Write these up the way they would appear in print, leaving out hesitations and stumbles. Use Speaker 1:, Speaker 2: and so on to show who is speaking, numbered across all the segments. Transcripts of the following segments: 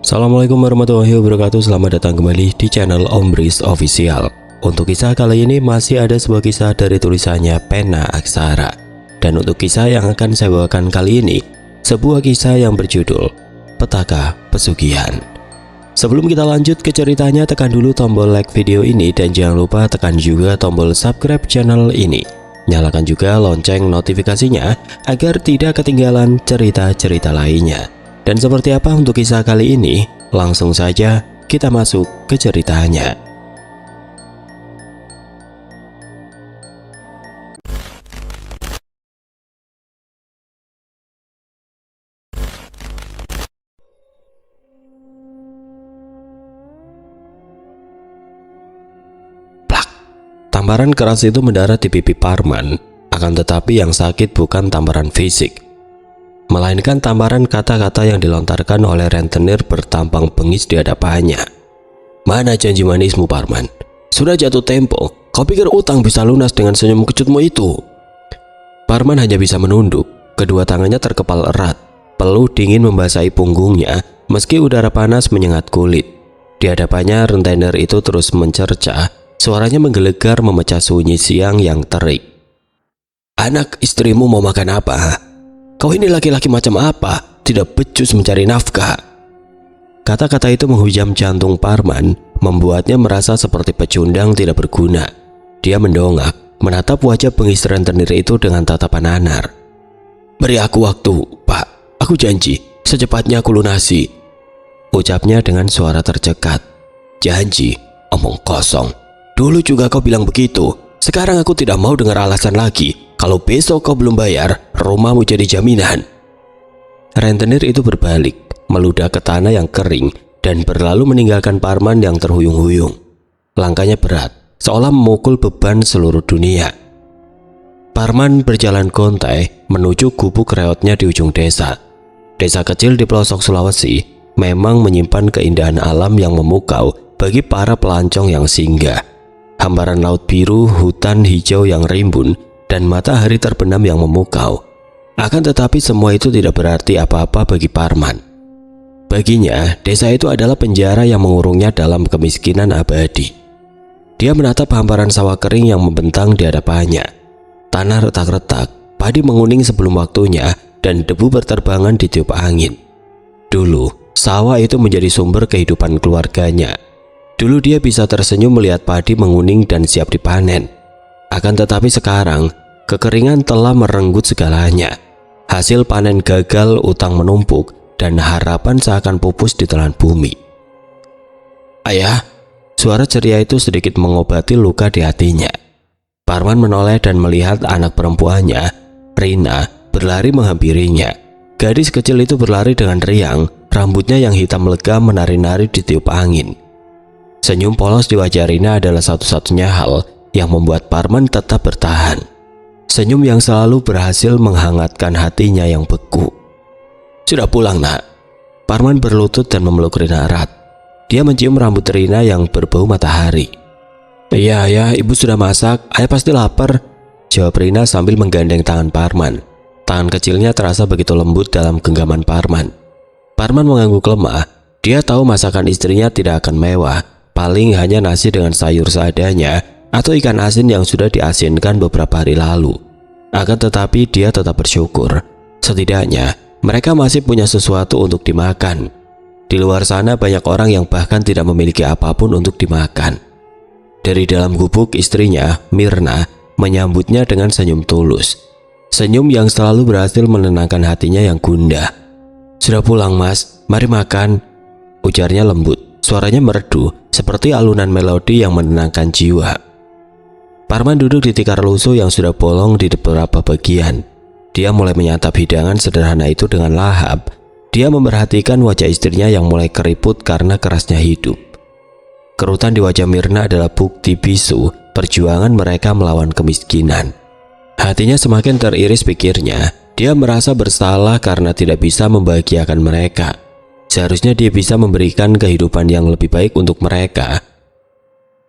Speaker 1: Assalamualaikum warahmatullahi wabarakatuh. Selamat datang kembali di channel Om Riz Official. Untuk kisah kali ini masih ada sebuah kisah dari tulisannya Pena Aksara. Dan untuk kisah yang akan saya bawakan kali ini, sebuah kisah yang berjudul Petaka Pesugihan. Sebelum kita lanjut ke ceritanya, tekan dulu tombol like video ini dan jangan lupa tekan juga tombol subscribe channel ini. Nyalakan juga lonceng notifikasinya agar tidak ketinggalan cerita-cerita lainnya. Dan seperti apa untuk kisah kali ini? Langsung saja kita masuk ke ceritanya. Plak. Tamparan keras itu mendarat di pipi Parman. Akan tetapi yang sakit bukan tamparan fisik, melainkan tamparan kata-kata yang dilontarkan oleh rentenir bertampang bengis di hadapannya. "Mana janji manismu, Parman? Sudah jatuh tempo. Kau pikir utang bisa lunas dengan senyum kecutmu itu?" Parman hanya bisa menunduk. Kedua tangannya terkepal erat. Peluh dingin membasahi punggungnya meski udara panas menyengat kulit. Di hadapannya rentenir itu terus mencerca. Suaranya menggelegar memecah sunyi siang yang terik. "Anak istrimu mau makan apa? Kau ini laki-laki macam apa? Tidak becus mencari nafkah." Kata-kata itu menghujam jantung Parman, membuatnya merasa seperti pecundang tidak berguna. Dia mendongak, menatap wajah bengis rentenir itu dengan tatapan nanar. "Beri aku waktu, Pak. Aku janji, secepatnya aku lunasi," ucapnya dengan suara tercekat. "Janji? Omong kosong. Dulu juga kau bilang begitu. Sekarang aku tidak mau dengar alasan lagi. Kalau besok kau belum bayar, rumahmu jadi jaminan." Rentenir itu berbalik, meludah ke tanah yang kering dan berlalu meninggalkan Parman yang terhuyung-huyung. Langkahnya berat, seolah memukul beban seluruh dunia. Parman berjalan gontai menuju gubuk reotnya di ujung desa. Desa kecil di pelosok Sulawesi memang menyimpan keindahan alam yang memukau bagi para pelancong yang singgah. Hamparan laut biru, hutan hijau yang rimbun, dan matahari terbenam yang memukau. Akan tetapi semua itu tidak berarti apa-apa bagi Parman. Baginya, desa itu adalah penjara yang mengurungnya dalam kemiskinan abadi. Dia menatap hamparan sawah kering yang membentang di hadapannya. Tanah retak-retak, padi menguning sebelum waktunya, dan debu berterbangan di tiup angin. Dulu, sawah itu menjadi sumber kehidupan keluarganya. Dulu dia bisa tersenyum melihat padi menguning dan siap dipanen. Akan tetapi sekarang, kekeringan telah merenggut segalanya. Hasil panen gagal, utang menumpuk, dan harapan seakan pupus di telan bumi. "Ayah," suara ceria itu sedikit mengobati luka di hatinya. Parman menoleh dan melihat anak perempuannya, Rina, berlari menghampirinya. Gadis kecil itu berlari dengan riang, rambutnya yang hitam legam menari-nari di tiup angin. Senyum polos di wajah Rina adalah satu-satunya hal yang membuat Parman tetap bertahan. Senyum yang selalu berhasil menghangatkan hatinya yang beku. "Sudah pulang, Nak?" Parman berlutut dan memeluk Rina erat. Dia mencium rambut Rina yang berbau matahari. "Iya, ya, ibu sudah masak. Ayah pasti lapar," jawab Rina sambil menggandeng tangan Parman. Tangan kecilnya terasa begitu lembut dalam genggaman Parman. Parman mengangguk lemah. Dia tahu masakan istrinya tidak akan mewah, paling hanya nasi dengan sayur seadanya atau ikan asin yang sudah diasinkan beberapa hari lalu. Akan tetapi dia tetap bersyukur. Setidaknya mereka masih punya sesuatu untuk dimakan. Di luar sana banyak orang yang bahkan tidak memiliki apapun untuk dimakan. Dari dalam gubuk, istrinya, Mirna, menyambutnya dengan senyum tulus. Senyum yang selalu berhasil menenangkan hatinya yang gundah. "Sudah pulang, Mas. Mari makan," ujarnya lembut. Suaranya merdu seperti alunan melodi yang menenangkan jiwa. Parman duduk di tikar lusuh yang sudah bolong di beberapa bagian. Dia mulai menyantap hidangan sederhana itu dengan lahap. Dia memperhatikan wajah istrinya yang mulai keriput karena kerasnya hidup. Kerutan di wajah Mirna adalah bukti bisu perjuangan mereka melawan kemiskinan. Hatinya semakin teriris pikirnya. Dia merasa bersalah karena tidak bisa membahagiakan mereka. Seharusnya dia bisa memberikan kehidupan yang lebih baik untuk mereka.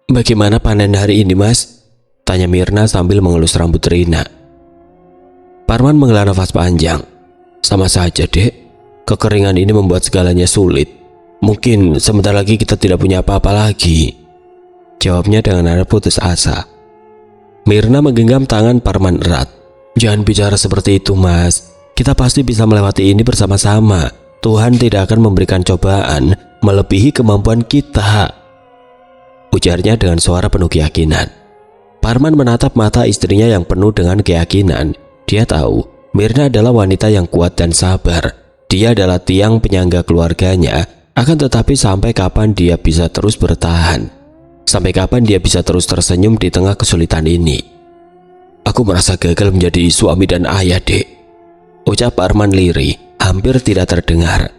Speaker 1: "Bagaimana panen hari ini, Mas?" tanya Mirna sambil mengelus rambut Rina. Parman menghela nafas panjang. "Sama saja, Dek. Kekeringan ini membuat segalanya sulit. Mungkin sebentar lagi kita tidak punya apa-apa lagi, jawabnya dengan nada putus asa. Mirna menggenggam tangan Parman erat. Jangan bicara seperti itu, Mas. Kita pasti bisa melewati ini bersama-sama. Tuhan tidak akan memberikan cobaan melebihi kemampuan kita, ujarnya dengan suara penuh keyakinan. Parman menatap mata istrinya yang penuh dengan keyakinan. Dia tahu Mirna adalah wanita yang kuat dan sabar. Dia adalah tiang penyangga keluarganya. Akan tetapi sampai kapan dia bisa terus bertahan? Sampai kapan dia bisa terus tersenyum di tengah kesulitan ini? Aku merasa gagal menjadi suami dan ayah, Dek, ucap Parman lirih, hampir tidak terdengar.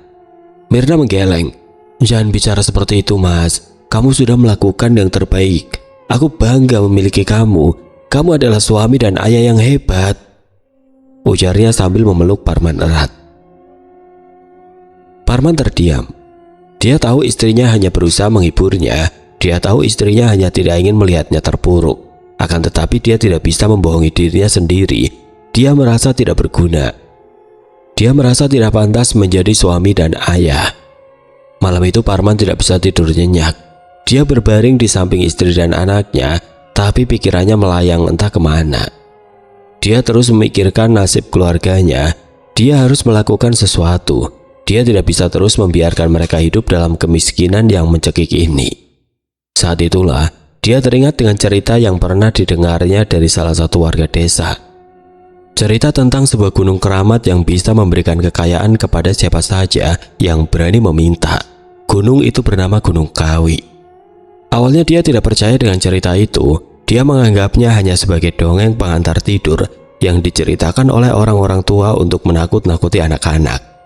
Speaker 1: Mirna menggeleng. Jangan bicara seperti itu, Mas. Kamu sudah melakukan yang terbaik. Aku bangga memiliki kamu. Kamu adalah suami dan ayah yang hebat, ujarnya sambil memeluk Parman erat. Parman terdiam. Dia tahu istrinya hanya berusaha menghiburnya. Dia tahu istrinya hanya tidak ingin melihatnya terpuruk. Akan tetapi dia tidak bisa membohongi dirinya sendiri. Dia merasa tidak berguna. Dia merasa tidak pantas menjadi suami dan ayah. Malam itu Parman tidak bisa tidur nyenyak. Dia berbaring di samping istri dan anaknya, tapi pikirannya melayang entah kemana. Dia terus memikirkan nasib keluarganya. Dia harus melakukan sesuatu. Dia tidak bisa terus membiarkan mereka hidup dalam kemiskinan yang mencekik ini. Saat itulah dia teringat dengan cerita yang pernah didengarnya dari salah satu warga desa. Cerita tentang sebuah gunung keramat yang bisa memberikan kekayaan kepada siapa saja yang berani meminta. Gunung itu bernama Gunung Kawi. Awalnya dia tidak percaya dengan cerita itu. Dia menganggapnya hanya sebagai dongeng pengantar tidur yang diceritakan oleh orang-orang tua untuk menakut-nakuti anak-anak.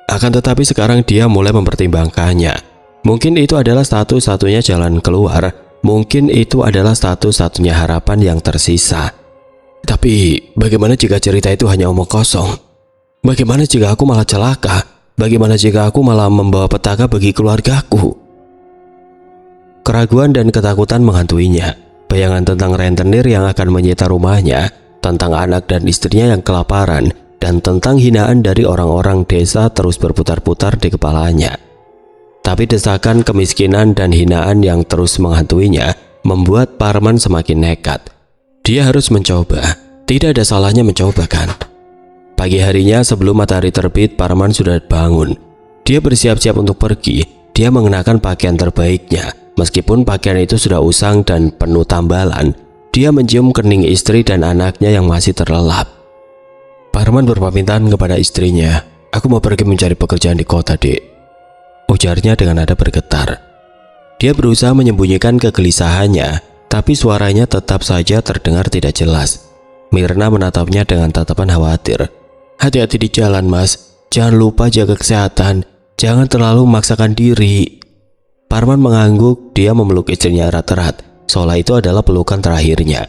Speaker 1: Akan tetapi sekarang dia mulai mempertimbangkannya. Mungkin itu adalah satu-satunya jalan keluar. Mungkin itu adalah satu-satunya harapan yang tersisa. Tapi bagaimana jika cerita itu hanya omong kosong? Bagaimana jika aku malah celaka? Bagaimana jika aku malah membawa petaka bagi keluargaku? Keraguan dan ketakutan menghantuinya. Bayangan tentang rentenir yang akan menyita rumahnya, tentang anak dan istrinya yang kelaparan, dan tentang hinaan dari orang-orang desa terus berputar-putar di kepalanya. Tapi desakan kemiskinan dan hinaan yang terus menghantuinya membuat Parman semakin nekat. Dia harus mencoba. Tidak ada salahnya mencoba, kan? Pagi harinya sebelum matahari terbit, Parman sudah bangun. Dia bersiap-siap untuk pergi. Dia mengenakan pakaian terbaiknya. Meskipun pakaian itu sudah usang dan penuh tambalan, dia mencium kening istri dan anaknya yang masih terlelap. Parman berpamitan kepada istrinya. Aku mau pergi mencari pekerjaan di kota, Dek, ujarnya dengan nada bergetar. Dia berusaha menyembunyikan kegelisahannya, tapi suaranya tetap saja terdengar tidak jelas. Mirna menatapnya dengan tatapan khawatir. Hati-hati di jalan, Mas. Jangan lupa jaga kesehatan. Jangan terlalu memaksakan diri. Parman mengangguk. Dia memeluk istrinya erat-erat, seolah itu adalah pelukan terakhirnya.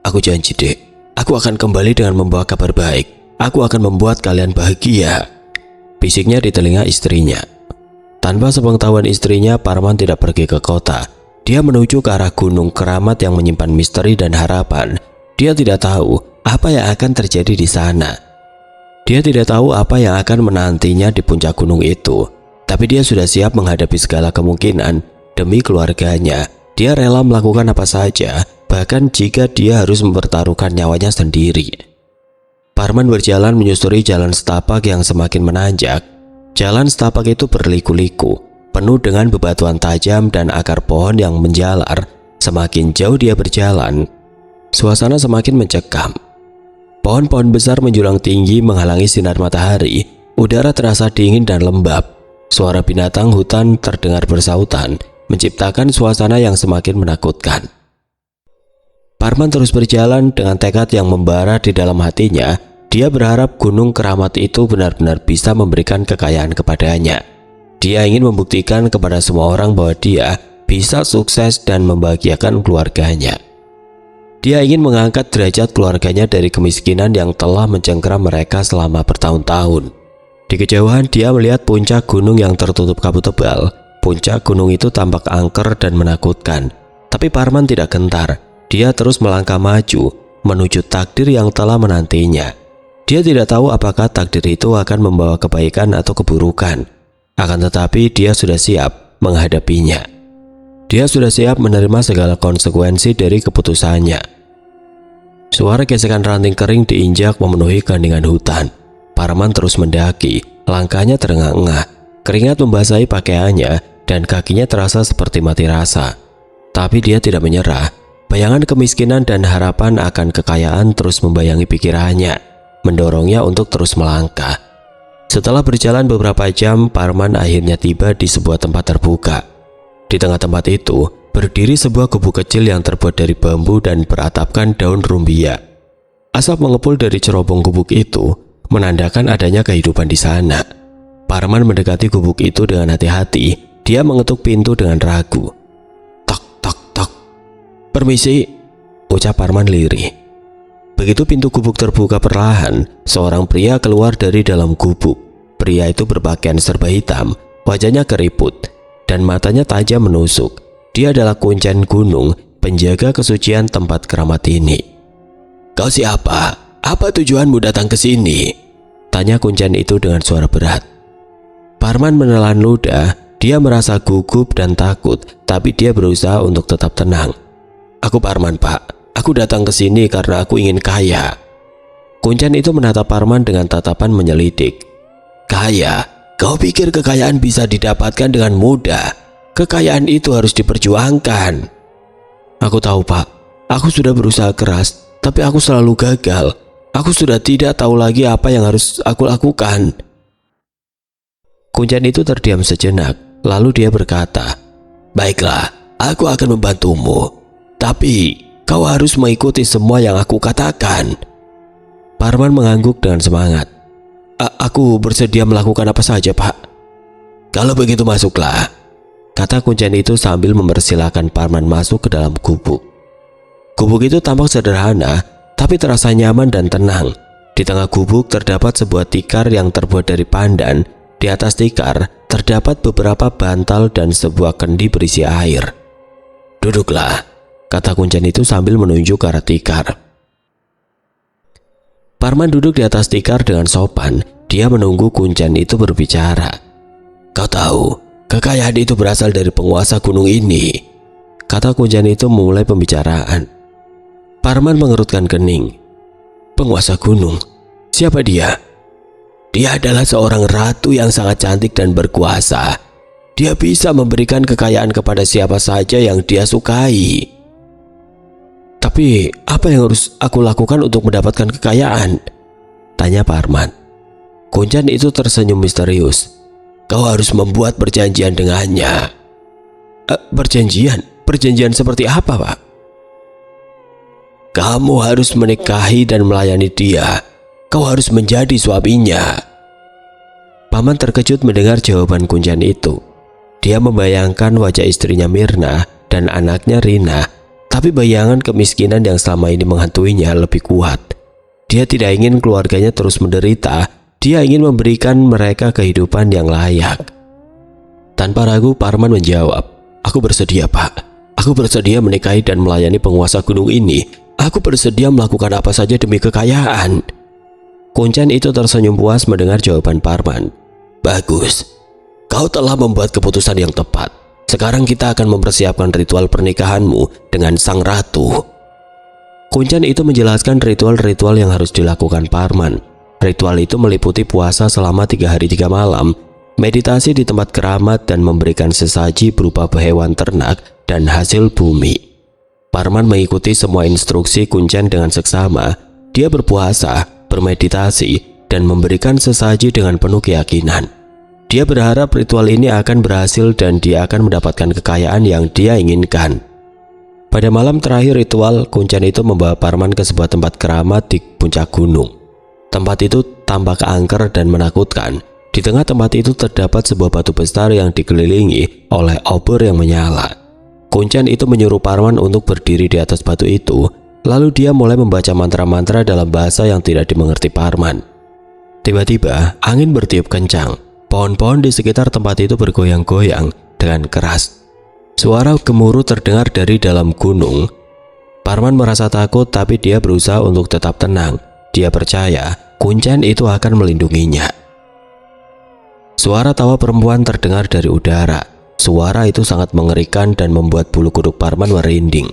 Speaker 1: Aku janji, Dek. Aku akan kembali dengan membawa kabar baik. Aku akan membuat kalian bahagia, bisiknya di telinga istrinya. Tanpa sepengetahuan istrinya, Parman tidak pergi ke kota. Dia menuju ke arah gunung keramat yang menyimpan misteri dan harapan. Dia tidak tahu apa yang akan terjadi di sana. Dia tidak tahu apa yang akan menantinya di puncak gunung itu. Tapi dia sudah siap menghadapi segala kemungkinan demi keluarganya. Dia rela melakukan apa saja, bahkan jika dia harus mempertaruhkan nyawanya sendiri. Parman berjalan menyusuri jalan setapak yang semakin menanjak. Jalan setapak itu berliku-liku, penuh dengan bebatuan tajam dan akar pohon yang menjalar. Semakin jauh dia berjalan, suasana semakin mencekam. Pohon-pohon besar menjulang tinggi menghalangi sinar matahari. Udara terasa dingin dan lembab. Suara binatang hutan terdengar bersautan, menciptakan suasana yang semakin menakutkan. Parman terus berjalan dengan tekad yang membara di dalam hatinya. Dia berharap gunung keramat itu benar-benar bisa memberikan kekayaan kepadanya. Dia ingin membuktikan kepada semua orang bahwa dia bisa sukses dan membahagiakan keluarganya. Dia ingin mengangkat derajat keluarganya dari kemiskinan yang telah mencengkeram mereka selama bertahun-tahun. Di kejauhan dia melihat puncak gunung yang tertutup kabut tebal. Puncak gunung itu tampak angker dan menakutkan. Tapi Parman tidak gentar. Dia terus melangkah maju menuju takdir yang telah menantinya. Dia tidak tahu apakah takdir itu akan membawa kebaikan atau keburukan. akan tetapi dia sudah siap menghadapinya. Dia sudah siap menerima segala konsekuensi dari keputusannya. Suara gesekan ranting kering diinjak memenuhi gandingan hutan. Parman terus mendaki, langkahnya terengah-engah, keringat membasahi pakaiannya dan kakinya terasa seperti mati rasa. Tapi dia tidak menyerah. Bayangan kemiskinan dan harapan akan kekayaan terus membayangi pikirannya, mendorongnya untuk terus melangkah. Setelah berjalan beberapa jam, Parman akhirnya tiba di sebuah tempat terbuka. Di tengah tempat itu, berdiri sebuah gubuk kecil yang terbuat dari bambu dan beratapkan daun rumbia. Asap mengepul dari cerobong gubuk itu, menandakan adanya kehidupan di sana. Parman mendekati gubuk itu dengan hati-hati. Dia mengetuk pintu dengan ragu. "Permisi," ucap Parman lirih. Begitu pintu gubuk terbuka perlahan, seorang pria keluar dari dalam gubuk. Pria itu berpakaian serba hitam, wajahnya keriput, dan matanya tajam menusuk. Dia adalah Kuncen Gunung, penjaga kesucian tempat keramat ini. "Kau siapa? Apa tujuanmu datang ke sini?" tanya Kuncen itu dengan suara berat. Parman menelan ludah. Dia merasa gugup dan takut, tapi dia berusaha untuk tetap tenang. "Aku Parman, Pak. Aku datang ke sini karena aku ingin kaya." Kuncen itu menatap Parman dengan tatapan menyelidik. "Kaya? Kau pikir kekayaan bisa didapatkan dengan mudah? Kekayaan itu harus diperjuangkan." "Aku tahu, Pak. Aku sudah berusaha keras, tapi aku selalu gagal. Aku sudah tidak tahu lagi apa yang harus aku lakukan." Kuncen itu terdiam sejenak, lalu dia berkata, "Baiklah, aku akan membantumu. Tapi kau harus mengikuti semua yang aku katakan." Parman mengangguk dengan semangat. Aku bersedia melakukan apa saja, Pak." "Kalau begitu masuklah," kata Kuncen itu sambil mempersilahkan Parman masuk ke dalam gubuk. Gubuk itu tampak sederhana, tapi terasa nyaman dan tenang. Di tengah gubuk terdapat sebuah tikar yang terbuat dari pandan. Di atas tikar terdapat beberapa bantal dan sebuah kendi berisi air. "Duduklah," kata Kuncen itu sambil menunjuk ke arah tikar. Parman duduk di atas tikar dengan sopan. Dia menunggu Kuncen itu berbicara. "Kau tahu, kekayaan itu berasal dari penguasa gunung ini," kata Kuncen itu memulai pembicaraan. Parman mengerutkan kening. "Penguasa gunung? Siapa dia?" "Dia adalah seorang ratu yang sangat cantik dan berkuasa. Dia bisa memberikan kekayaan kepada siapa saja yang dia sukai." "Tapi apa yang harus aku lakukan untuk mendapatkan kekayaan?" tanya Parman. Kuncen itu tersenyum misterius. "Kau harus membuat perjanjian dengannya." Perjanjian? Perjanjian seperti apa, Pak?" "Kamu harus menikahi dan melayani dia. Kau harus menjadi suaminya." Paman terkejut mendengar jawaban Kuncen itu. Dia membayangkan wajah istrinya Mirna dan anaknya Rina. Tapi bayangan kemiskinan yang selama ini menghantuinya lebih kuat. Dia tidak ingin keluarganya terus menderita. Dia ingin memberikan mereka kehidupan yang layak. Tanpa ragu Parman menjawab, "Aku bersedia, Pak. Aku bersedia menikahi dan melayani penguasa gunung ini. Aku bersedia melakukan apa saja demi kekayaan." Kuncen itu tersenyum puas mendengar jawaban Parman. "Bagus. Kau telah membuat keputusan yang tepat. Sekarang kita akan mempersiapkan ritual pernikahanmu dengan sang ratu." Kuncen itu menjelaskan ritual-ritual yang harus dilakukan Parman. Ritual itu meliputi puasa selama 3 hari 3 malam, meditasi di tempat keramat, dan memberikan sesaji berupa hewan ternak dan hasil bumi. Parman mengikuti semua instruksi Kuncen dengan seksama. Dia berpuasa, bermeditasi, dan memberikan sesaji dengan penuh keyakinan. Dia berharap ritual ini akan berhasil dan dia akan mendapatkan kekayaan yang dia inginkan. Pada malam terakhir ritual, Kuncen itu membawa Parman ke sebuah tempat keramat di puncak gunung. Tempat itu tampak angker dan menakutkan. Di tengah tempat itu terdapat sebuah batu besar yang dikelilingi oleh obor yang menyala. Kuncen itu menyuruh Parman untuk berdiri di atas batu itu. Lalu dia mulai membaca mantra-mantra dalam bahasa yang tidak dimengerti Parman. Tiba-tiba angin bertiup kencang. Pohon-pohon di sekitar tempat itu bergoyang-goyang dengan keras. Suara gemuruh terdengar dari dalam gunung. Parman merasa takut, tapi dia berusaha untuk tetap tenang. Dia percaya Kuncen itu akan melindunginya. Suara tawa perempuan terdengar dari udara. Suara itu sangat mengerikan dan membuat bulu kuduk Parman merinding.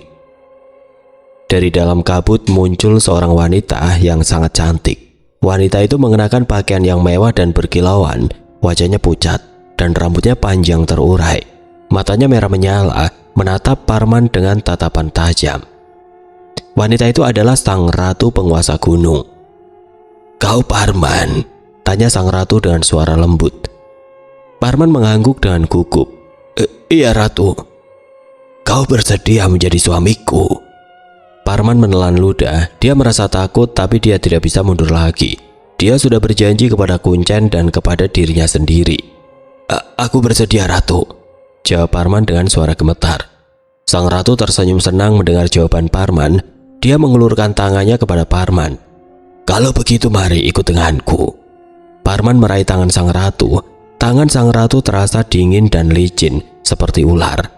Speaker 1: Dari dalam kabut muncul seorang wanita yang sangat cantik. Wanita itu mengenakan pakaian yang mewah dan berkilauan, wajahnya pucat dan rambutnya panjang terurai. Matanya merah menyala, menatap Parman dengan tatapan tajam. Wanita itu adalah sang ratu penguasa gunung. "Kau Parman?" tanya sang ratu dengan suara lembut. Parman mengangguk dengan gugup. Iya ratu." "Kau bersedia menjadi suamiku?" Parman menelan ludah. Dia merasa takut tapi dia tidak bisa mundur lagi. Dia sudah berjanji kepada Kuncen dan kepada dirinya sendiri. Aku bersedia ratu," jawab Parman dengan suara gemetar. Sang ratu tersenyum senang mendengar jawaban Parman. Dia mengulurkan tangannya kepada Parman. "Kalau begitu mari ikut denganku." Parman meraih tangan sang ratu. Tangan sang ratu terasa dingin dan licin seperti ular.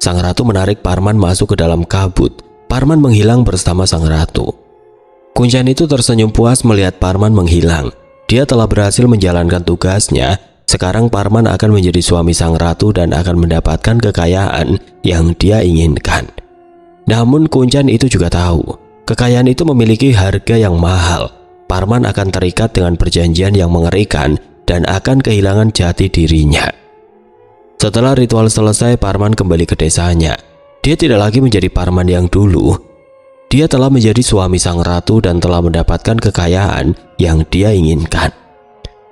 Speaker 1: Sang ratu menarik Parman masuk ke dalam kabut. Parman menghilang bersama sang ratu. Kuncen itu tersenyum puas melihat Parman menghilang. Dia telah berhasil menjalankan tugasnya. Sekarang Parman akan menjadi suami sang ratu dan akan mendapatkan kekayaan yang dia inginkan. Namun Kuncen itu juga tahu, kekayaan itu memiliki harga yang mahal. Parman akan terikat dengan perjanjian yang mengerikan dan akan kehilangan jati dirinya. Setelah ritual selesai, Parman kembali ke desanya. Dia tidak lagi menjadi Parman yang dulu. Dia telah menjadi suami sang ratu dan telah mendapatkan kekayaan yang dia inginkan.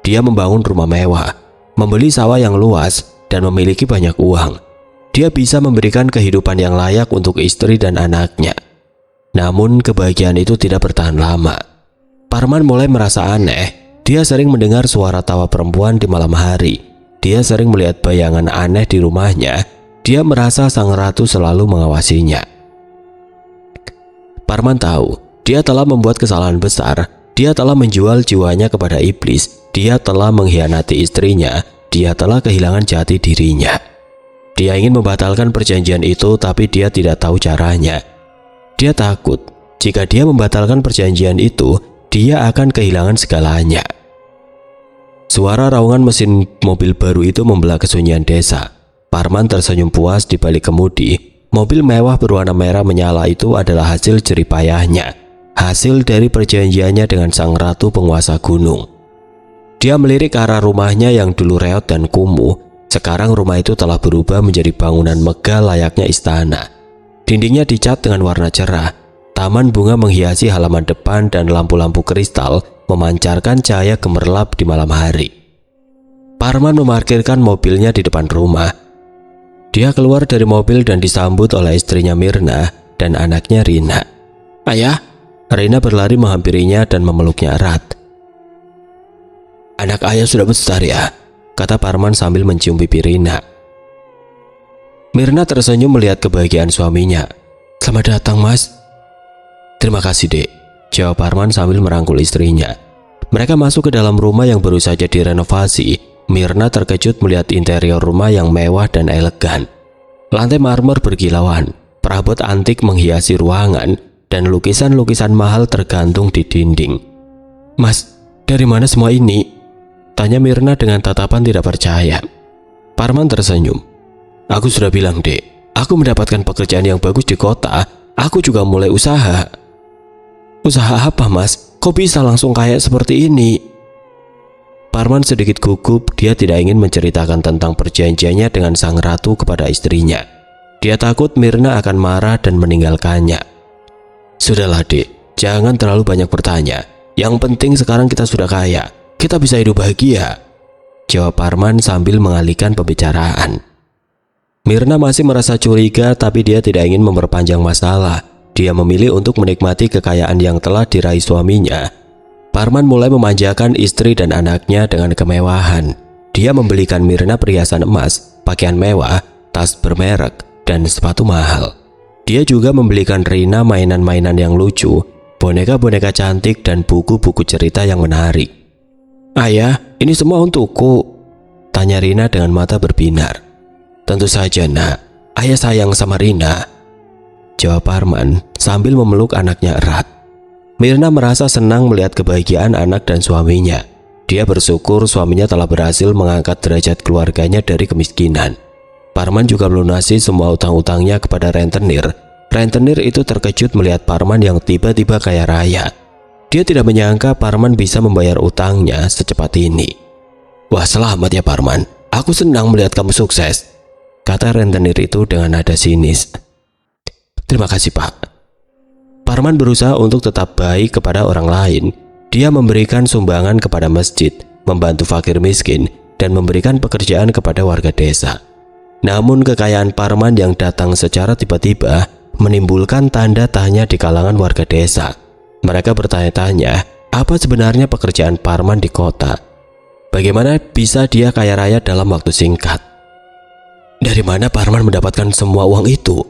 Speaker 1: Dia membangun rumah mewah, membeli sawah yang luas, dan memiliki banyak uang. Dia bisa memberikan kehidupan yang layak untuk istri dan anaknya. Namun kebahagiaan itu tidak bertahan lama. Parman mulai merasa aneh. Dia sering mendengar suara tawa perempuan di malam hari. Dia sering melihat bayangan aneh di rumahnya. Dia merasa sang ratu selalu mengawasinya. Parman tahu, dia telah membuat kesalahan besar. Dia telah menjual jiwanya kepada iblis. Dia telah mengkhianati istrinya. Dia telah kehilangan jati dirinya. Dia ingin membatalkan perjanjian itu, tapi dia tidak tahu caranya. Dia takut, jika dia membatalkan perjanjian itu, dia akan kehilangan segalanya. Suara raungan mesin mobil baru itu membelah kesunyian desa. Parman tersenyum puas di balik kemudi. Mobil mewah berwarna merah menyala itu adalah hasil jeripayahnya, hasil dari perjanjiannya dengan sang ratu penguasa gunung. Dia melirik ke arah rumahnya yang dulu reot dan kumuh. Sekarang rumah itu telah berubah menjadi bangunan megah layaknya istana. Dindingnya dicat dengan warna cerah. Taman bunga menghiasi halaman depan dan lampu-lampu kristal memancarkan cahaya gemerlap di malam hari. Parman memarkirkan mobilnya di depan rumah. Dia keluar dari mobil dan disambut oleh istrinya Mirna dan anaknya Rina. "Ayah!" Rina berlari menghampirinya dan memeluknya erat. "Anak ayah sudah besar ya," kata Parman sambil mencium pipi Rina. Mirna tersenyum melihat kebahagiaan suaminya. "Selamat datang, Mas." "Terima kasih, Dek," jawab Parman sambil merangkul istrinya. Mereka masuk ke dalam rumah yang baru saja direnovasi. Mirna terkejut melihat interior rumah yang mewah dan elegan. Lantai marmer berkilauan, perabot antik menghiasi ruangan, dan lukisan-lukisan mahal tergantung di dinding. "Mas, dari mana semua ini?" tanya Mirna dengan tatapan tidak percaya. Parman tersenyum. "Aku sudah bilang, Dek, aku mendapatkan pekerjaan yang bagus di kota. Aku juga mulai usaha." "Usaha apa, Mas? Kok bisa langsung kaya seperti ini?" Parman sedikit gugup. Dia tidak ingin menceritakan tentang perjanjiannya dengan sang ratu kepada istrinya. Dia takut Mirna akan marah dan meninggalkannya. "Sudahlah, Dek, jangan terlalu banyak bertanya. Yang penting sekarang kita sudah kaya. Kita bisa hidup bahagia," jawab Parman sambil mengalihkan pembicaraan. Mirna masih merasa curiga, tapi dia tidak ingin memperpanjang masalah. Dia memilih untuk menikmati kekayaan yang telah diraih suaminya. Parman mulai memanjakan istri dan anaknya dengan kemewahan. Dia membelikan Mirna perhiasan emas, pakaian mewah, tas bermerek, dan sepatu mahal. Dia juga membelikan Rina mainan-mainan yang lucu, boneka-boneka cantik, dan buku-buku cerita yang menarik. "Ayah, ini semua untukku?" tanya Rina dengan mata berbinar. "Tentu saja, Nak. Ayah sayang sama Rina," jawab Parman sambil memeluk anaknya erat. Mirna merasa senang melihat kebahagiaan anak dan suaminya. Dia bersyukur suaminya telah berhasil mengangkat derajat keluarganya dari kemiskinan. Parman juga melunasi semua utang-utangnya kepada rentenir. Rentenir itu terkejut melihat Parman yang tiba-tiba kaya raya. Dia tidak menyangka Parman bisa membayar utangnya secepat ini. "Wah, selamat ya Parman. Aku senang melihat kamu sukses," kata rentenir itu dengan nada sinis. "Terima kasih, Pak." Parman berusaha untuk tetap baik kepada orang lain. Dia memberikan sumbangan kepada masjid, membantu fakir miskin, dan memberikan pekerjaan kepada warga desa. Namun kekayaan Parman yang datang secara tiba-tiba menimbulkan tanda tanya di kalangan warga desa. Mereka bertanya-tanya, apa sebenarnya pekerjaan Parman di kota? Bagaimana bisa dia kaya raya dalam waktu singkat? "Dari mana Parman mendapatkan semua uang itu?"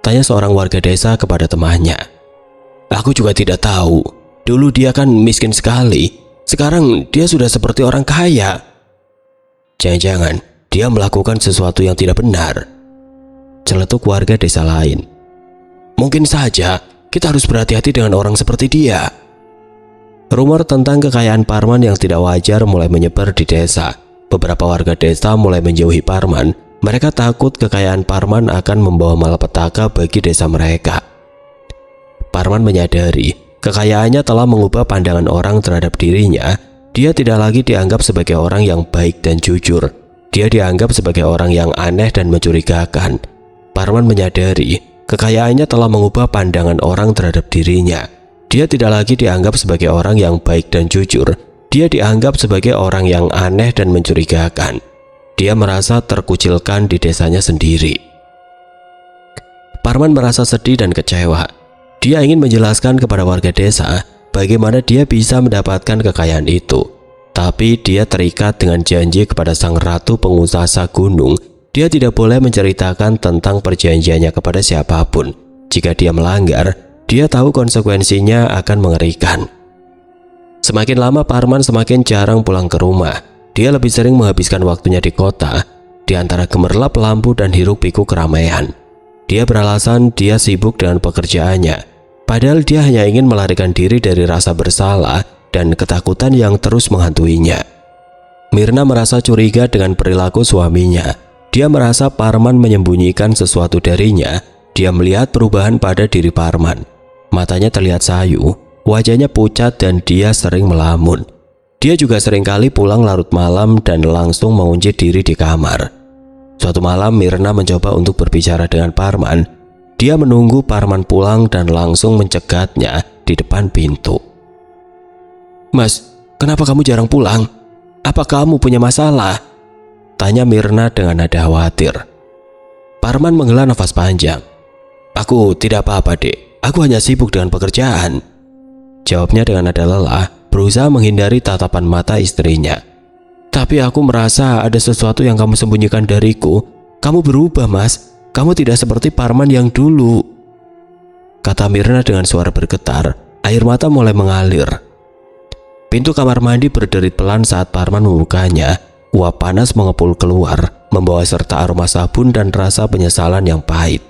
Speaker 1: tanya seorang warga desa kepada temannya. "Aku juga tidak tahu. Dulu dia kan miskin sekali. Sekarang dia sudah seperti orang kaya." "Jangan-jangan dia melakukan sesuatu yang tidak benar," celetuk warga desa lain. "Mungkin saja. Kita harus berhati-hati dengan orang seperti dia." Rumor tentang kekayaan Parman yang tidak wajar mulai menyebar di desa. Beberapa warga desa mulai menjauhi Parman. Mereka takut kekayaan Parman akan membawa malapetaka bagi desa mereka. Parman menyadari kekayaannya telah mengubah pandangan orang terhadap dirinya. Dia tidak lagi dianggap sebagai orang yang baik dan jujur. Dia dianggap sebagai orang yang aneh dan mencurigakan. Parman menyadari kekayaannya telah mengubah pandangan orang terhadap dirinya. Dia tidak lagi dianggap sebagai orang yang baik dan jujur. Dia dianggap sebagai orang yang aneh dan mencurigakan. Dia merasa terkucilkan di desanya sendiri. Parman merasa sedih dan kecewa. Dia ingin menjelaskan kepada warga desa bagaimana dia bisa mendapatkan kekayaan itu. Tapi dia terikat dengan janji kepada sang ratu pengusaha gunung. Dia tidak boleh menceritakan tentang perjanjiannya kepada siapapun. Jika dia melanggar, dia tahu konsekuensinya akan mengerikan. Semakin lama Parman semakin jarang pulang ke rumah. Dia lebih sering menghabiskan waktunya di kota, di antara gemerlap lampu dan hiruk-pikuk keramaian. Dia beralasan dia sibuk dengan pekerjaannya, padahal dia hanya ingin melarikan diri dari rasa bersalah dan ketakutan yang terus menghantuinya. Mirna merasa curiga dengan perilaku suaminya. Dia merasa Parman menyembunyikan sesuatu darinya. Dia melihat perubahan pada diri Parman. Matanya terlihat sayu, wajahnya pucat dan dia sering melamun. Dia juga seringkali pulang larut malam dan langsung mengunci diri di kamar. Suatu malam Mirna mencoba untuk berbicara dengan Parman. Dia menunggu Parman pulang dan langsung mencegatnya di depan pintu. "Mas, kenapa kamu jarang pulang? Apa kamu punya masalah?" tanya Mirna dengan nada khawatir. Parman menghela nafas panjang. "Aku tidak apa-apa, Dek. Aku hanya sibuk dengan pekerjaan," jawabnya dengan nada lelah, berusaha menghindari tatapan mata istrinya. "Tapi aku merasa ada sesuatu yang kamu sembunyikan dariku. Kamu berubah, Mas. Kamu tidak seperti Parman yang dulu," kata Mirna dengan suara bergetar. Air mata mulai mengalir. Pintu kamar mandi berderit pelan saat Parman membukanya. Uap panas mengepul keluar, membawa serta aroma sabun dan rasa penyesalan yang pahit.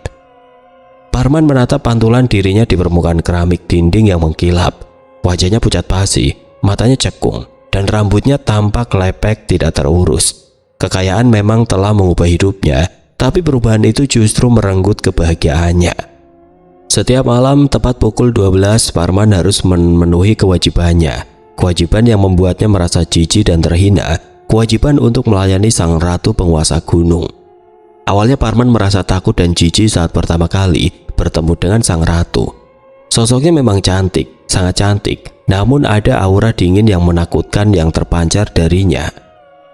Speaker 1: Parman menatap pantulan dirinya di permukaan keramik dinding yang mengkilap. Wajahnya pucat pasi, matanya cekung, dan rambutnya tampak lepek tidak terurus. Kekayaan memang telah mengubah hidupnya, tapi perubahan itu justru merenggut kebahagiaannya. Setiap malam tepat pukul 12, Parman harus memenuhi kewajibannya. Kewajiban yang membuatnya merasa jijik dan terhina. Kewajiban untuk melayani sang ratu penguasa gunung. Awalnya Parman merasa takut dan jijik saat pertama kali bertemu dengan sang ratu. Sosoknya memang cantik, sangat cantik. Namun ada aura dingin yang menakutkan yang terpancar darinya.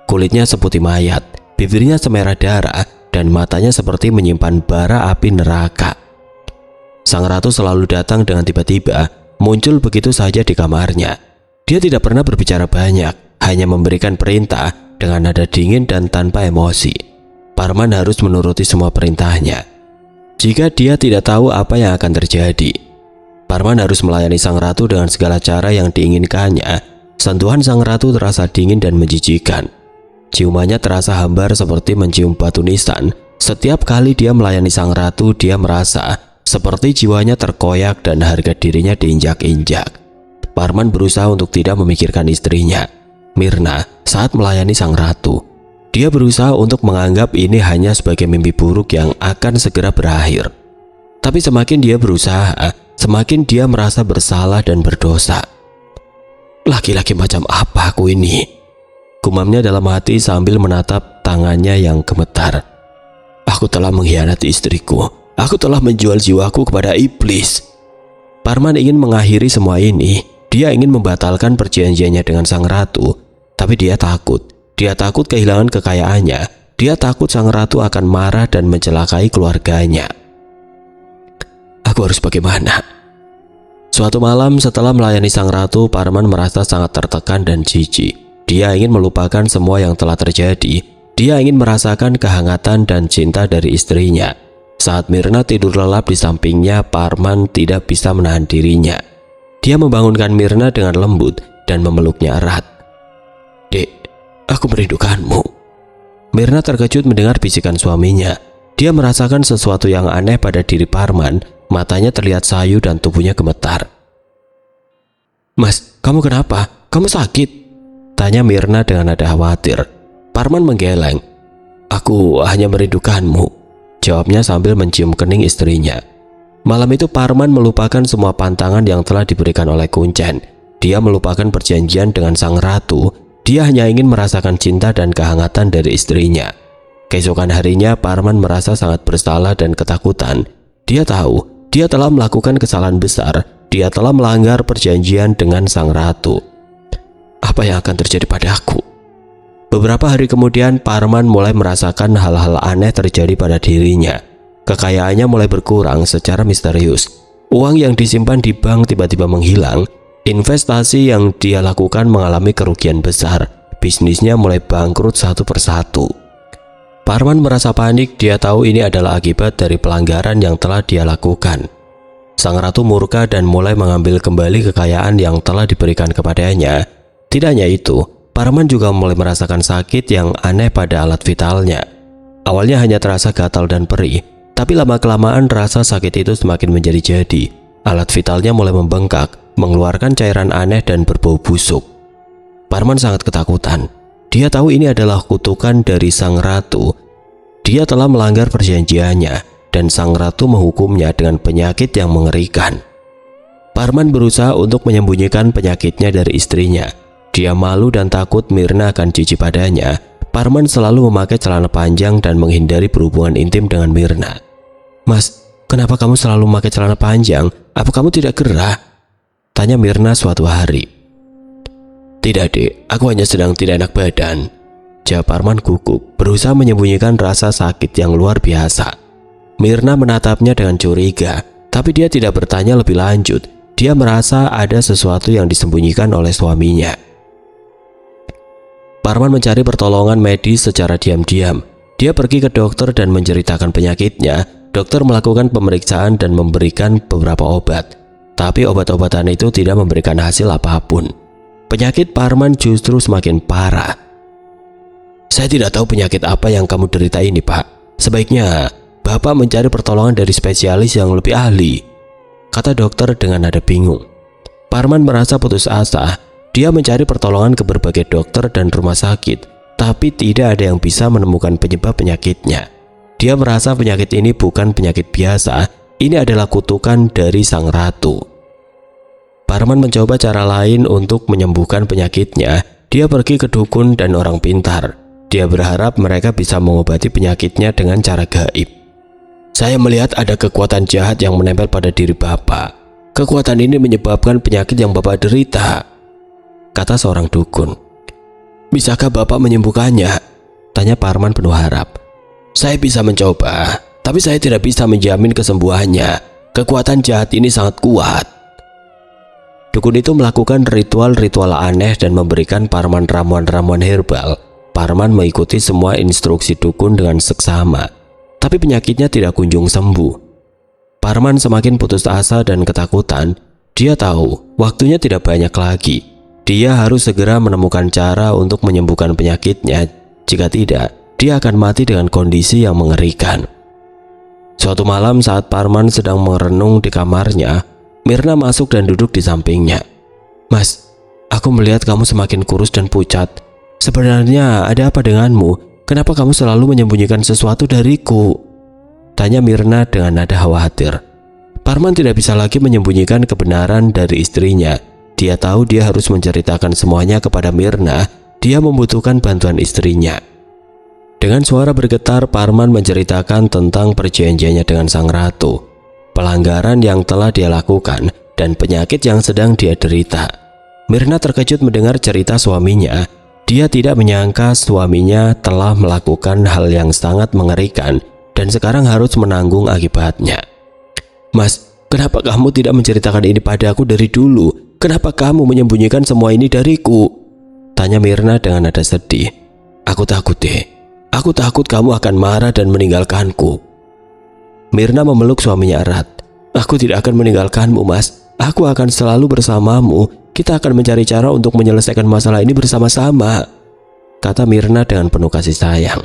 Speaker 1: Kulitnya seputih mayat, bibirnya semerah darah, dan matanya seperti menyimpan bara api neraka. Sang ratu selalu datang dengan tiba-tiba, muncul begitu saja di kamarnya. Dia tidak pernah berbicara banyak, hanya memberikan perintah dengan nada dingin dan tanpa emosi. Parman harus menuruti semua perintahnya. Jika dia tidak tahu apa yang akan terjadi, Parman harus melayani sang ratu dengan segala cara yang diinginkannya. Sentuhan sang ratu terasa dingin dan menjijikan. Ciumannya terasa hambar seperti mencium batu nisan. Setiap kali dia melayani sang ratu, dia merasa seperti jiwanya terkoyak dan harga dirinya diinjak-injak. Parman berusaha untuk tidak memikirkan istrinya. Mirna, saat melayani sang ratu. Dia berusaha untuk menganggap ini hanya sebagai mimpi buruk yang akan segera berakhir. Tapi semakin dia berusaha, semakin dia merasa bersalah dan berdosa. Laki-laki macam apa aku ini? Gumamnya dalam hati sambil menatap tangannya yang gemetar. Aku telah mengkhianati istriku. Aku telah menjual jiwaku kepada iblis. Parman ingin mengakhiri semua ini. Dia ingin membatalkan perjanjiannya dengan sang ratu. Tapi dia takut. Dia takut kehilangan kekayaannya. Dia takut sang ratu akan marah dan mencelakai keluarganya. Aku harus bagaimana? Suatu malam setelah melayani sang ratu, Parman merasa sangat tertekan dan jijik. Dia ingin melupakan semua yang telah terjadi. Dia ingin merasakan kehangatan dan cinta dari istrinya. Saat Mirna tidur lelap di sampingnya, Parman tidak bisa menahan dirinya. Dia membangunkan Mirna dengan lembut dan memeluknya erat. Dek, aku merindukanmu. Mirna terkejut mendengar bisikan suaminya. Dia merasakan sesuatu yang aneh pada diri Parman. Matanya terlihat sayu dan tubuhnya gemetar. Mas, kamu kenapa? Kamu sakit? Tanya Mirna dengan nada khawatir. Parman menggeleng. Aku hanya merindukanmu, jawabnya sambil mencium kening istrinya. Malam itu Parman melupakan semua pantangan yang telah diberikan oleh Kuncen. Dia melupakan perjanjian dengan sang ratu. Dia hanya ingin merasakan cinta dan kehangatan dari istrinya. Keesokan harinya Parman merasa sangat bersalah dan ketakutan. Dia tahu dia telah melakukan kesalahan besar. Dia telah melanggar perjanjian dengan sang ratu. Apa yang akan terjadi padaku? Beberapa hari kemudian Parman mulai merasakan hal-hal aneh terjadi pada dirinya. Kekayaannya mulai berkurang secara misterius. Uang yang disimpan di bank tiba-tiba menghilang. Investasi yang dia lakukan mengalami kerugian besar. Bisnisnya mulai bangkrut satu persatu. Parman merasa panik. Dia tahu ini adalah akibat dari pelanggaran yang telah dia lakukan. Sang ratu murka dan mulai mengambil kembali kekayaan yang telah diberikan kepadanya. Tidak hanya itu, Parman juga mulai merasakan sakit yang aneh pada alat vitalnya. Awalnya hanya terasa gatal dan perih, tapi lama-kelamaan rasa sakit itu semakin menjadi-jadi. Alat vitalnya mulai membengkak, mengeluarkan cairan aneh dan berbau busuk. Parman sangat ketakutan. Dia tahu ini adalah kutukan dari sang ratu. Dia telah melanggar perjanjiannya dan sang ratu menghukumnya dengan penyakit yang mengerikan. Parman berusaha untuk menyembunyikan penyakitnya dari istrinya. Dia malu dan takut Mirna akan jijik padanya. Parman selalu memakai celana panjang dan menghindari berhubungan intim dengan Mirna. Mas, kenapa kamu selalu memakai celana panjang? Apa kamu tidak gerah? Tanya Mirna suatu hari. Tidak, Dek, aku hanya sedang tidak enak badan, jawab Parman gugup, berusaha menyembunyikan rasa sakit yang luar biasa. Mirna menatapnya dengan curiga, tapi dia tidak bertanya lebih lanjut. Dia merasa ada sesuatu yang disembunyikan oleh suaminya. Parman mencari pertolongan medis secara diam-diam. Dia pergi ke dokter dan menceritakan penyakitnya. Dokter melakukan pemeriksaan dan memberikan beberapa obat. Tapi obat-obatan itu tidak memberikan hasil apapun. Penyakit Parman justru semakin parah. Saya tidak tahu penyakit apa yang kamu derita ini, Pak. Sebaiknya Bapak mencari pertolongan dari spesialis yang lebih ahli, kata dokter dengan nada bingung. Parman merasa putus asa. Dia mencari pertolongan ke berbagai dokter dan rumah sakit, tapi tidak ada yang bisa menemukan penyebab penyakitnya. Dia merasa penyakit ini bukan penyakit biasa. Ini adalah kutukan dari sang ratu. Parman mencoba cara lain untuk menyembuhkan penyakitnya. Dia pergi ke dukun dan orang pintar. Dia berharap mereka bisa mengobati penyakitnya dengan cara gaib. Saya melihat ada kekuatan jahat yang menempel pada diri Bapak. Kekuatan ini menyebabkan penyakit yang Bapak derita, kata seorang dukun. Bisakah Bapak menyembuhkannya? Tanya Parman penuh harap. Saya bisa mencoba, tapi saya tidak bisa menjamin kesembuhannya. Kekuatan jahat ini sangat kuat. Dukun itu melakukan ritual-ritual aneh dan memberikan Parman ramuan-ramuan herbal. Parman mengikuti semua instruksi dukun dengan seksama, tapi penyakitnya tidak kunjung sembuh. Parman semakin putus asa dan ketakutan. Dia tahu waktunya tidak banyak lagi. Dia harus segera menemukan cara untuk menyembuhkan penyakitnya. Jika tidak, dia akan mati dengan kondisi yang mengerikan. Suatu malam saat Parman sedang merenung di kamarnya, Mirna masuk dan duduk di sampingnya. Mas, Aku melihat kamu semakin kurus dan pucat. Sebenarnya ada apa denganmu? Kenapa kamu selalu menyembunyikan sesuatu dariku? Tanya Mirna dengan nada khawatir. Parman tidak bisa lagi menyembunyikan kebenaran dari istrinya. Dia tahu dia harus menceritakan semuanya kepada Mirna. Dia membutuhkan bantuan istrinya. Dengan suara bergetar, Parman menceritakan tentang perjanjiannya dengan sang ratu, pelanggaran yang telah dia lakukan, dan penyakit yang sedang dia derita. Mirna terkejut mendengar cerita suaminya. Dia tidak menyangka suaminya telah melakukan hal yang sangat mengerikan dan sekarang harus menanggung akibatnya. Mas, kenapa kamu tidak menceritakan ini padaku dari dulu? Kenapa kamu menyembunyikan semua ini dariku? Tanya Mirna dengan nada sedih. Aku takut deh. Aku takut kamu akan marah dan meninggalkanku. Mirna memeluk suaminya erat. Aku tidak akan meninggalkanmu, Mas. Aku akan selalu bersamamu. Kita akan mencari cara untuk menyelesaikan masalah ini bersama-sama, kata Mirna dengan penuh kasih sayang.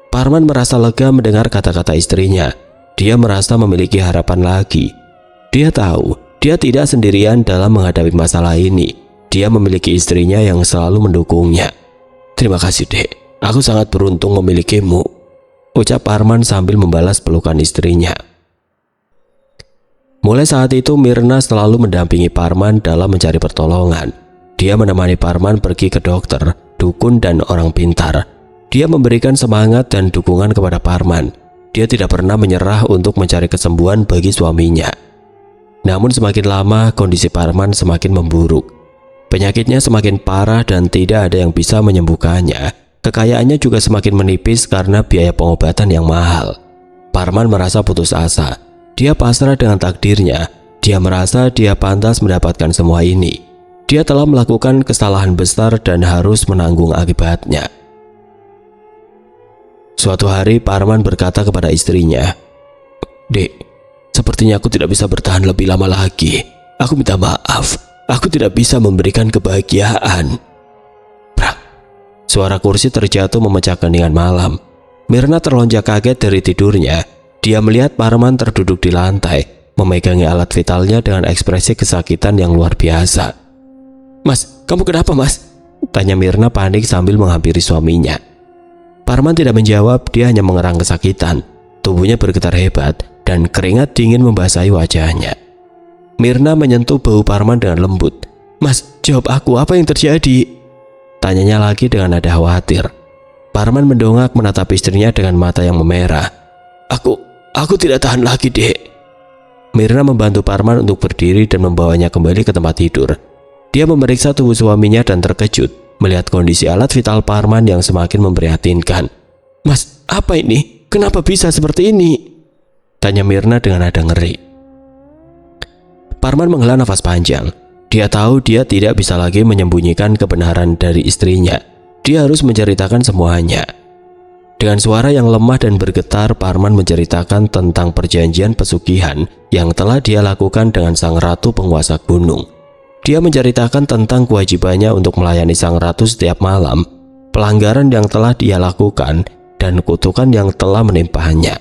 Speaker 1: Parman merasa lega mendengar kata-kata istrinya. Dia merasa memiliki harapan lagi. Dia tahu dia tidak sendirian dalam menghadapi masalah ini. Dia memiliki istrinya yang selalu mendukungnya. Terima kasih, Dek. Aku sangat beruntung memilikimu, ucap Parman sambil membalas pelukan istrinya. Mulai saat itu Mirna selalu mendampingi Parman dalam mencari pertolongan. Dia menemani Parman pergi ke dokter, dukun, dan orang pintar. Dia memberikan semangat dan dukungan kepada Parman. Dia tidak pernah menyerah untuk mencari kesembuhan bagi suaminya. Namun semakin lama kondisi Parman semakin memburuk. Penyakitnya semakin parah dan tidak ada yang bisa menyembuhkannya. Kekayaannya juga semakin menipis karena biaya pengobatan yang mahal. Parman merasa putus asa. Dia pasrah dengan takdirnya. Dia merasa dia pantas mendapatkan semua ini. Dia telah melakukan kesalahan besar dan harus menanggung akibatnya. Suatu hari Parman berkata kepada istrinya, Dek, sepertinya aku tidak bisa bertahan lebih lama lagi. Aku minta maaf. Aku tidak bisa memberikan kebahagiaan. Prak. Suara kursi terjatuh memecah keheningan malam. Mirna terlonjak kaget dari tidurnya. Dia melihat Parman terduduk di lantai, memegangi alat vitalnya dengan ekspresi kesakitan yang luar biasa. Mas, kamu kenapa, Mas? Tanya Mirna panik sambil menghampiri suaminya. Parman tidak menjawab, dia hanya mengerang kesakitan. Tubuhnya bergetar hebat dan keringat dingin membasahi wajahnya. Mirna menyentuh bahu Parman dengan lembut. Mas, jawab aku, apa yang terjadi? Tanyanya lagi dengan nada khawatir. Parman mendongak menatap istrinya dengan mata yang memerah. Aku tidak tahan lagi, Dek. Mirna membantu Parman untuk berdiri dan membawanya kembali ke tempat tidur. Dia memeriksa tubuh suaminya dan terkejut melihat kondisi alat vital Parman yang semakin memprihatinkan. Mas, apa ini? Kenapa bisa seperti ini? Tanya Mirna dengan nada ngeri. Parman menghela nafas panjang. Dia tahu dia tidak bisa lagi menyembunyikan kebenaran dari istrinya. Dia harus menceritakan semuanya. Dengan suara yang lemah dan bergetar, Parman menceritakan tentang perjanjian pesugihan yang telah dia lakukan dengan sang ratu penguasa gunung. Dia menceritakan tentang kewajibannya untuk melayani sang ratu setiap malam, pelanggaran yang telah dia lakukan, dan kutukan yang telah menimpanya.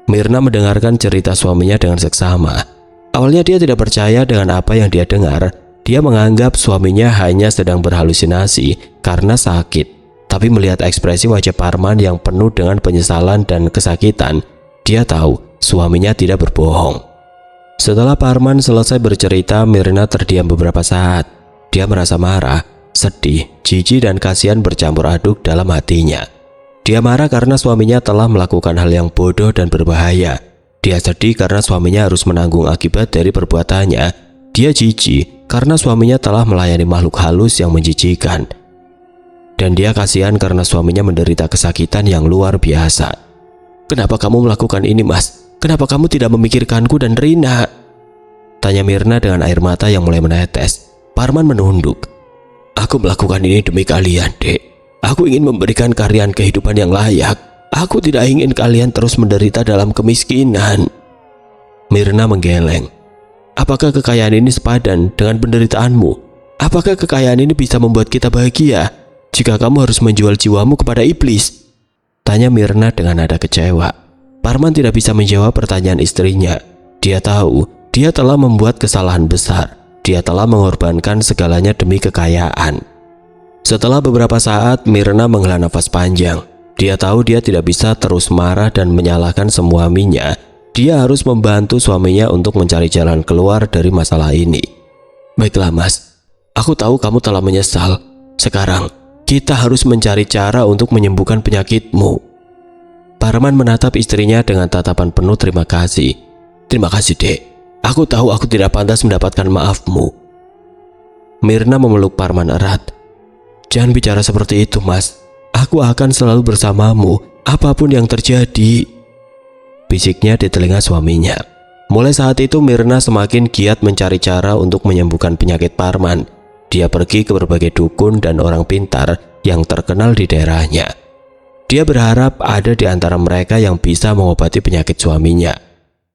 Speaker 1: Mirna mendengarkan cerita suaminya dengan seksama. Awalnya dia tidak percaya dengan apa yang dia dengar. Dia menganggap suaminya hanya sedang berhalusinasi karena sakit. Tapi melihat ekspresi wajah Parman yang penuh dengan penyesalan dan kesakitan, dia tahu suaminya tidak berbohong. Setelah Parman selesai bercerita, Mirna terdiam beberapa saat. Dia merasa marah, sedih, jijik, dan kasihan bercampur aduk dalam hatinya. Dia marah karena suaminya telah melakukan hal yang bodoh dan berbahaya. Dia sedih karena suaminya harus menanggung akibat dari perbuatannya. Dia jijik karena suaminya telah melayani makhluk halus yang menjijikan. Dan dia kasihan karena suaminya menderita kesakitan yang luar biasa. Kenapa kamu melakukan ini, Mas? Kenapa kamu tidak memikirkanku dan Rina? Tanya Mirna dengan air mata yang mulai menetes. Parman menunduk. Aku melakukan ini demi kalian, Dek. Aku ingin memberikan kalian kehidupan yang layak. Aku tidak ingin kalian terus menderita dalam kemiskinan. Mirna menggeleng. Apakah kekayaan ini sepadan dengan penderitaanmu? Apakah kekayaan ini bisa membuat kita bahagia jika kamu harus menjual jiwamu kepada iblis? Tanya Mirna dengan nada kecewa. Parman tidak bisa menjawab pertanyaan istrinya. Dia tahu dia telah membuat kesalahan besar. Dia telah mengorbankan segalanya demi kekayaan. Setelah beberapa saat, Myrna menghela nafas panjang. Dia tahu dia tidak bisa terus marah dan menyalahkan suaminya. Dia harus membantu suaminya untuk mencari jalan keluar dari masalah ini. Baiklah mas, aku tahu kamu telah menyesal. Sekarang, kita harus mencari cara untuk menyembuhkan penyakitmu. Parman menatap istrinya dengan tatapan penuh terima kasih. Terima kasih dek, aku tahu aku tidak pantas mendapatkan maafmu. Myrna memeluk Parman erat. Jangan bicara seperti itu mas, aku akan selalu bersamamu apapun yang terjadi, bisiknya di telinga suaminya. Mulai saat itu Myrna semakin giat mencari cara untuk menyembuhkan penyakit Parman. Dia pergi ke berbagai dukun dan orang pintar yang terkenal di daerahnya. Dia berharap ada di antara mereka yang bisa mengobati penyakit suaminya.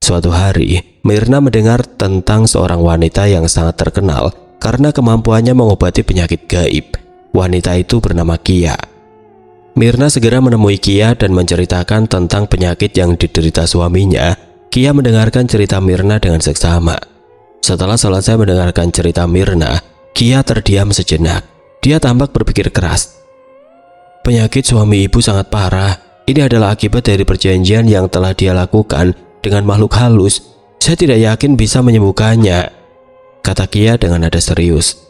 Speaker 1: Suatu hari, Myrna mendengar tentang seorang wanita yang sangat terkenal karena kemampuannya mengobati penyakit gaib. Wanita itu bernama Kia. Myrna segera menemui Kia dan menceritakan tentang penyakit yang diderita suaminya. Kia mendengarkan cerita Myrna dengan seksama. Setelah selesai mendengarkan cerita Myrna, Kia terdiam sejenak. Dia tampak berpikir keras. Penyakit suami ibu sangat parah. Ini adalah akibat dari perjanjian yang telah dia lakukan dengan makhluk halus. Saya tidak yakin bisa menyembuhkannya, kata Kia dengan nada serius.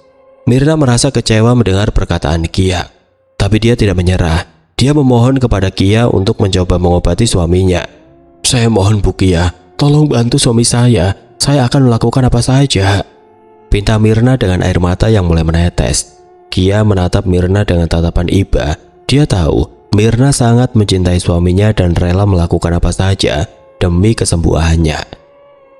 Speaker 1: Myrna merasa kecewa mendengar perkataan Kia, tapi dia tidak menyerah. Dia memohon kepada Kia untuk mencoba mengobati suaminya. Saya mohon Bu Kia, tolong bantu suami saya akan melakukan apa saja, pinta Myrna dengan air mata yang mulai menetes. Kia menatap Myrna dengan tatapan iba. Dia tahu Myrna sangat mencintai suaminya dan rela melakukan apa saja demi kesembuhannya.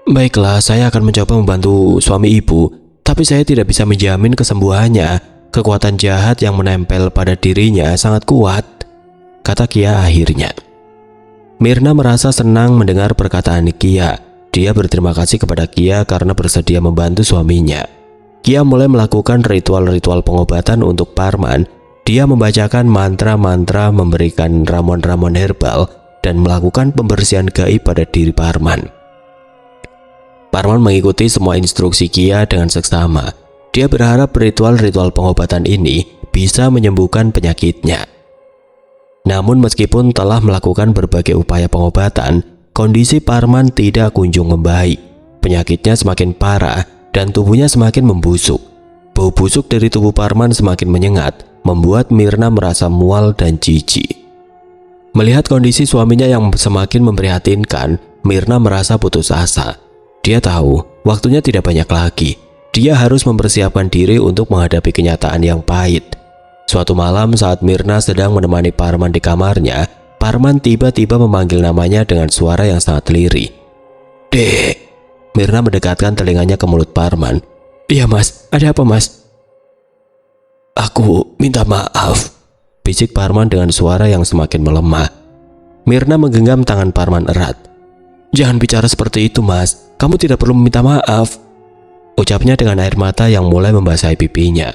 Speaker 1: Baiklah, saya akan mencoba membantu suami ibu, tapi saya tidak bisa menjamin kesembuhannya. Kekuatan jahat yang menempel pada dirinya sangat kuat, kata Kia akhirnya. Myrna merasa senang mendengar perkataan Kia. Dia berterima kasih kepada Kia karena bersedia membantu suaminya. Kia mulai melakukan ritual-ritual pengobatan untuk Parman. Dia membacakan mantra-mantra, memberikan ramuan-ramuan herbal, dan melakukan pembersihan gaib pada diri Parman. Parman mengikuti semua instruksi Kia dengan seksama. Dia berharap ritual-ritual pengobatan ini bisa menyembuhkan penyakitnya. Namun meskipun telah melakukan berbagai upaya pengobatan, kondisi Parman tidak kunjung membaik. Penyakitnya semakin parah dan tubuhnya semakin membusuk. Bau busuk dari tubuh Parman semakin menyengat, membuat Myrna merasa mual dan jijik. Melihat kondisi suaminya yang semakin memprihatinkan, Myrna merasa putus asa. Dia tahu waktunya tidak banyak lagi. Dia harus mempersiapkan diri untuk menghadapi kenyataan yang pahit. Suatu malam saat Myrna sedang menemani Parman di kamarnya, Parman tiba-tiba memanggil namanya dengan suara yang sangat lirih. Dek. Myrna mendekatkan telinganya ke mulut Parman. Iya mas, ada apa mas? Aku minta maaf, bisik Parman dengan suara yang semakin melemah. Myrna menggenggam tangan Parman erat. Jangan bicara seperti itu mas, kamu tidak perlu meminta maaf, ucapnya dengan air mata yang mulai membasahi pipinya.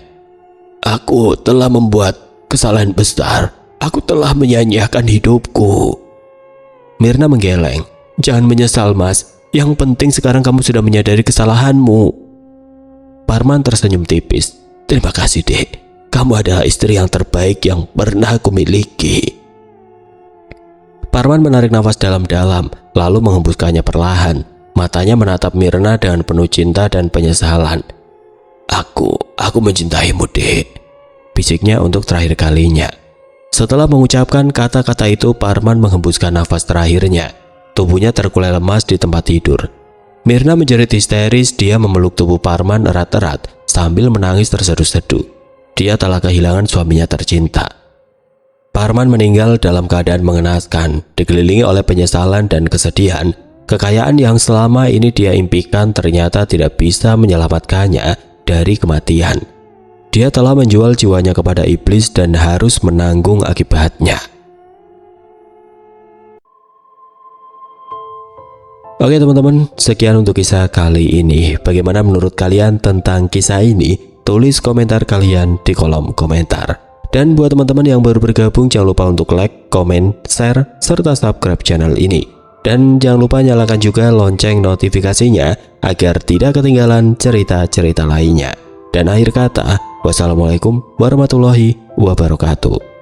Speaker 1: Aku telah membuat kesalahan besar. Aku telah menyanyiakan hidupku. Myrna menggeleng. Jangan menyesal mas, yang penting sekarang kamu sudah menyadari kesalahanmu. Parman tersenyum tipis. Terima kasih dek, kamu adalah istri yang terbaik yang pernah aku miliki. Parman menarik nafas dalam-dalam, lalu menghembuskannya perlahan. Matanya menatap Myrna dengan penuh cinta dan penyesalan. Aku mencintaimu dek, bisiknya untuk terakhir kalinya. Setelah mengucapkan kata-kata itu, Parman menghembuskan nafas terakhirnya. Tubuhnya terkulai lemas di tempat tidur. Myrna menjerit histeris. Dia memeluk tubuh Parman erat-erat sambil menangis terseduh-seduh. Dia telah kehilangan suaminya tercinta. Parman meninggal dalam keadaan mengenaskan, dikelilingi oleh penyesalan dan kesedihan. Kekayaan yang selama ini dia impikan ternyata tidak bisa menyelamatkannya dari kematian. Dia telah menjual jiwanya kepada iblis dan harus menanggung akibatnya. Oke teman-teman, sekian untuk kisah kali ini. Bagaimana menurut kalian tentang kisah ini? Tulis komentar kalian di kolom komentar. Dan buat teman-teman yang baru bergabung, jangan lupa untuk like, komen, share, serta subscribe channel ini. Dan jangan lupa nyalakan juga lonceng notifikasinya agar tidak ketinggalan cerita-cerita lainnya. Dan akhir kata, wassalamualaikum warahmatullahi wabarakatuh.